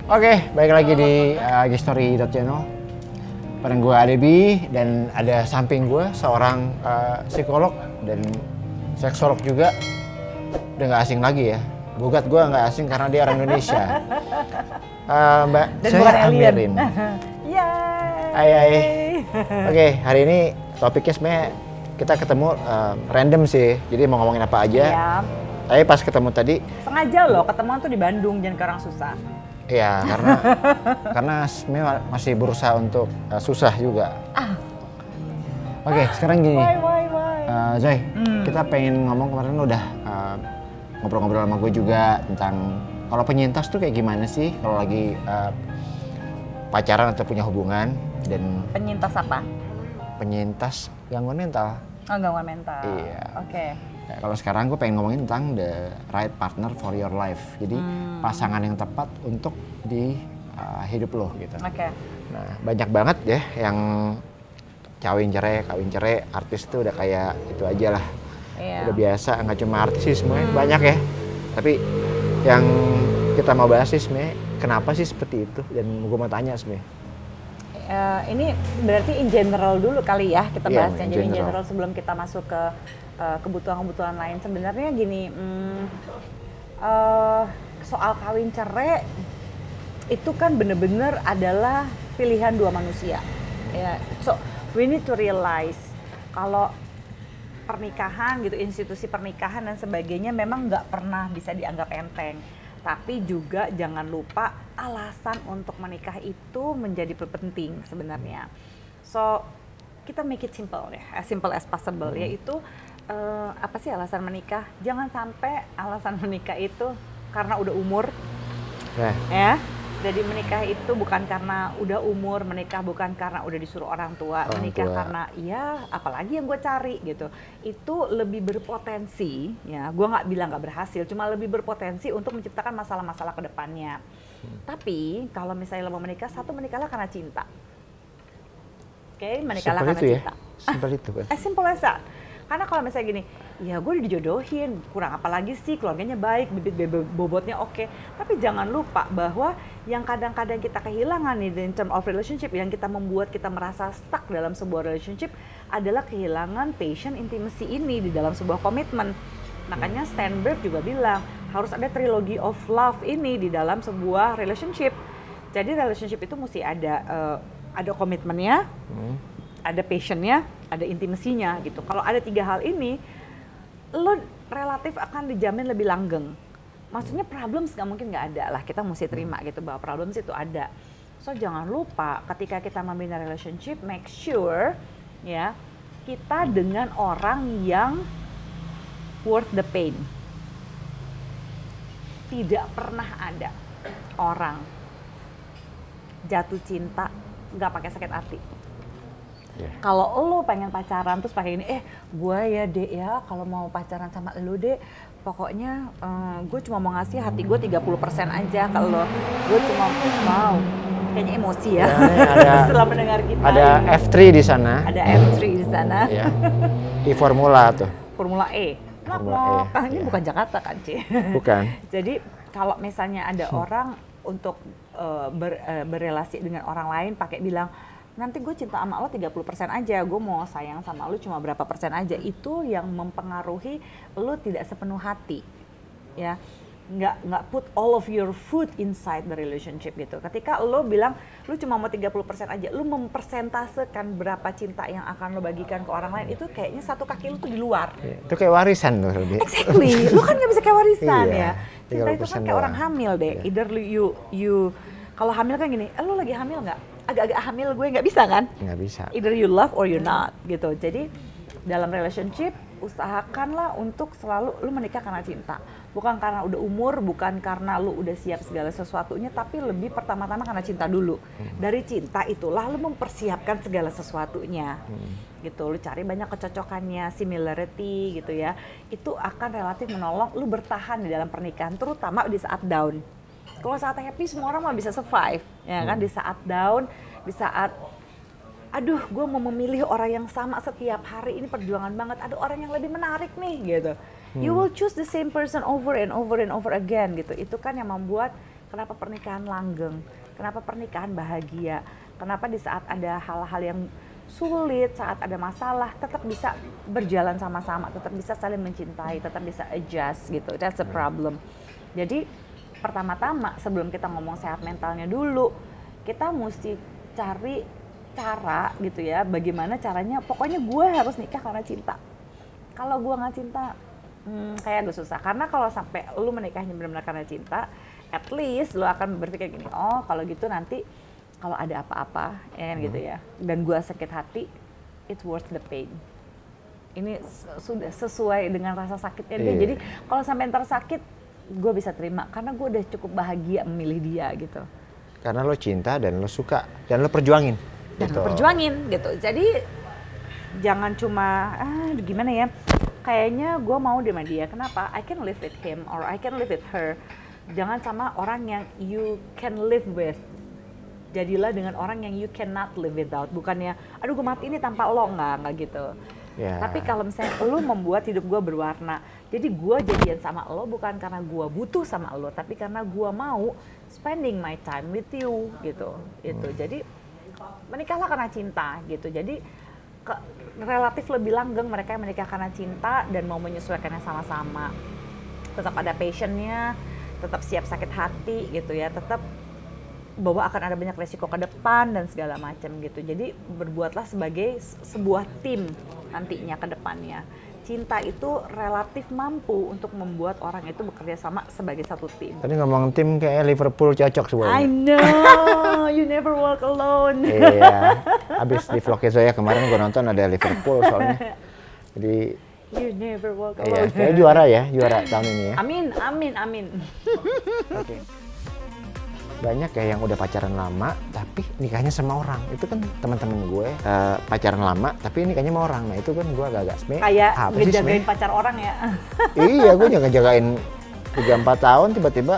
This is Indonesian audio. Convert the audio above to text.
Oke, balik lagi di Gistory.channel. Bareng gue Adebi dan ada samping gue seorang psikolog dan seksolog juga. Udah gak asing lagi ya. Gugat gue gak asing karena dia orang Indonesia. Mbak, dan saya Amirin. Hai. Oke, hari ini topiknya sebenarnya kita ketemu random sih. Jadi mau ngomongin apa aja. Iya. Tapi pas ketemu tadi sengaja loh ketemuan tuh di Bandung, jangan ke orang susah. Iya, karena sebenarnya masih berusaha untuk susah juga. Oke, sekarang gini. Zoy, kita pengen ngomong kemarin udah ngobrol-ngobrol sama gue juga tentang kalau penyintas tuh kayak gimana sih kalau lagi pacaran atau punya hubungan. Dan Penyintas apa? Penyintas gangguan mental. Oh, gangguan mental. Iya. Oke. Nah, kalau sekarang gue pengen ngomongin tentang the right partner for your life. Jadi pasangan yang tepat untuk di hidup lo gitu. Oke. Nah, banyak banget ya yang kawin cerai, artis itu udah kayak itu aja lah. Iya. Udah biasa, nggak cuma artis sih semuanya, banyak ya. Tapi yang kita mau bahas sih sebenarnya kenapa sih seperti itu, dan gue mau tanya sebenarnya. Ini berarti in general dulu kali ya kita Iya, bahasnya. Jadi in general sebelum kita masuk ke kebutuhan-kebutuhan lain. Sebenarnya gini, soal kawin cerai itu kan bener-bener adalah pilihan dua manusia. Ya, so we need to realize kalau pernikahan gitu, institusi pernikahan dan sebagainya memang nggak pernah bisa dianggap enteng. Tapi juga jangan lupa alasan untuk menikah itu menjadi penting sebenarnya. So kita make it simple ya, as simple as possible, yaitu apa sih alasan menikah? Jangan sampai alasan menikah itu karena udah umur, ya. Jadi menikah itu bukan karena udah umur, menikah bukan karena udah disuruh orang tua, menikah karena ya apalagi yang gue cari gitu. Itu lebih berpotensi, ya gue nggak bilang nggak berhasil, cuma lebih berpotensi untuk menciptakan masalah-masalah ke depannya. Tapi kalau misalnya lo mau menikah, satu menikahlah karena cinta. Oke, menikahlah karena cinta. Simpel itu kan? Simple as that. Karena kalau misalnya gini, ya gue udah dijodohin, kurang apa lagi sih, keluarganya baik, bibit bobotnya oke. Tapi jangan lupa bahwa yang kadang-kadang kita kehilangan nih in term of relationship, yang kita membuat kita merasa stuck dalam sebuah relationship adalah kehilangan passion, intimacy ini di dalam sebuah komitmen. Makanya Steinberg juga bilang harus ada trilogy of love ini di dalam sebuah relationship. Jadi relationship itu mesti ada komitmennya, ada passionnya, ada intimasinya gitu. Kalau ada tiga hal ini, lo relatif akan dijamin lebih langgeng. Maksudnya problems nggak mungkin nggak ada lah, kita mesti terima gitu bahwa problems itu ada. So jangan lupa ketika kita membina relationship, make sure ya kita dengan orang yang worth the pain. Tidak pernah ada orang jatuh cinta nggak pakai sakit hati. Kalau lo pengen pacaran terus pakai ini, gue ya dek ya kalau mau pacaran sama lo dek, pokoknya gue cuma mau ngasih hati gue 30% aja ke lo. Gue cuma mau, kayaknya emosi ya, setelah mendengar kita. Ada F3 di sana. Ada F3 di sana. Ya. Di formula tuh. Formula E. Formula E. Ini bukan Jakarta kan, Ci? Bukan. Jadi kalau misalnya ada orang untuk berrelasi dengan orang lain pakai bilang, nanti gue cinta sama lo 30% aja, gue mau sayang sama lo cuma berapa persen aja, itu yang mempengaruhi lo tidak sepenuh hati, ya. Nggak put all of your food inside the relationship gitu. Ketika lo bilang lo cuma mau 30% aja, lo mempersentasekan berapa cinta yang akan lo bagikan ke orang lain, itu kayaknya satu kaki lo tuh di luar. Itu kayak warisan loh. Exactly, lo kan nggak bisa kayak warisan ya. Cinta itu kan kayak doang. orang hamil deh. Either you kalau hamil kan gini, lo lagi hamil nggak? Agak-agak hamil gue nggak bisa kan? Nggak bisa. Either you love or you not gitu. Jadi dalam relationship usahakanlah untuk selalu lu menikah karena cinta, bukan karena udah umur, bukan karena lu udah siap segala sesuatunya, tapi lebih pertama-tama karena cinta dulu. Dari cinta itulah lu mempersiapkan segala sesuatunya. Gitu, lu cari banyak kecocokannya, similarity gitu ya. Itu akan relatif menolong lu bertahan di dalam pernikahan, terutama di saat down. Kalau saat happy semua orang mah bisa survive, ya kan? Di saat down, di saat aduh gue mau memilih orang yang sama setiap hari, ini perjuangan banget, ada orang yang lebih menarik nih gitu. You will choose the same person over and over and over again gitu. Itu kan yang membuat kenapa pernikahan langgeng, kenapa pernikahan bahagia, kenapa di saat ada hal-hal yang sulit, saat ada masalah, tetap bisa berjalan sama-sama, tetap bisa saling mencintai, tetap bisa adjust gitu. That's a problem. Jadi pertama-tama sebelum kita ngomong sehat mentalnya dulu, kita mesti cari cara gitu ya, bagaimana caranya, pokoknya gue harus nikah karena cinta. Kalau gue nggak cinta, kayak agak susah. Karena kalau sampai lu menikahnya benar-benar karena cinta, at least lu akan berpikir gini, oh kalau gitu nanti kalau ada apa-apa, ya kan gitu ya, dan gue sakit hati, it's worth the pain. Ini sudah sesuai dengan rasa sakitnya dia. Jadi kalau sampai ntar sakit, gue bisa terima karena gue udah cukup bahagia memilih dia gitu. Karena lo cinta dan lo suka dan lo perjuangin. Dan gitu. lo perjuangin gitu. Jadi jangan cuma gimana ya? Kayaknya gue mau sama dia. Kenapa? I can live with him or I can live with her. Jangan sama orang yang you can live with. Jadilah dengan orang yang you cannot live without. Bukannya, aduh gue mati ini tanpa lo, nggak gitu. Yeah. Tapi kalau misalnya lo membuat hidup gue berwarna, jadi gue jadian sama lo bukan karena gue butuh sama lo, tapi karena gue mau spending my time with you gitu. Jadi menikahlah karena cinta gitu. Jadi relatif lebih langgeng mereka yang menikah karena cinta dan mau menyesuaikannya sama-sama. Tetap ada passionnya, tetap siap sakit hati gitu ya, tetap bahwa akan ada banyak resiko ke depan dan segala macam gitu. Jadi berbuatlah sebagai sebuah tim nantinya ke depannya. Cinta itu relatif mampu untuk membuat orang itu bekerja sama sebagai satu tim. Tadi ngomong tim kayak Liverpool cocok semuanya. I know, you never walk alone. Iya, abis di vlognya Zoya kemarin gue nonton ada Liverpool soalnya. Jadi you never walk alone. Iya, kayak juara tahun ini ya. Amin. Oke. Banyak ya yang udah pacaran lama tapi nikahnya sama orang. Itu kan teman-teman gue pacaran lama tapi nikahnya sama orang. Nah itu kan gue agak-agak kayak ngejagain pacar orang ya. Iya, gue jagain 3-4 tahun tiba-tiba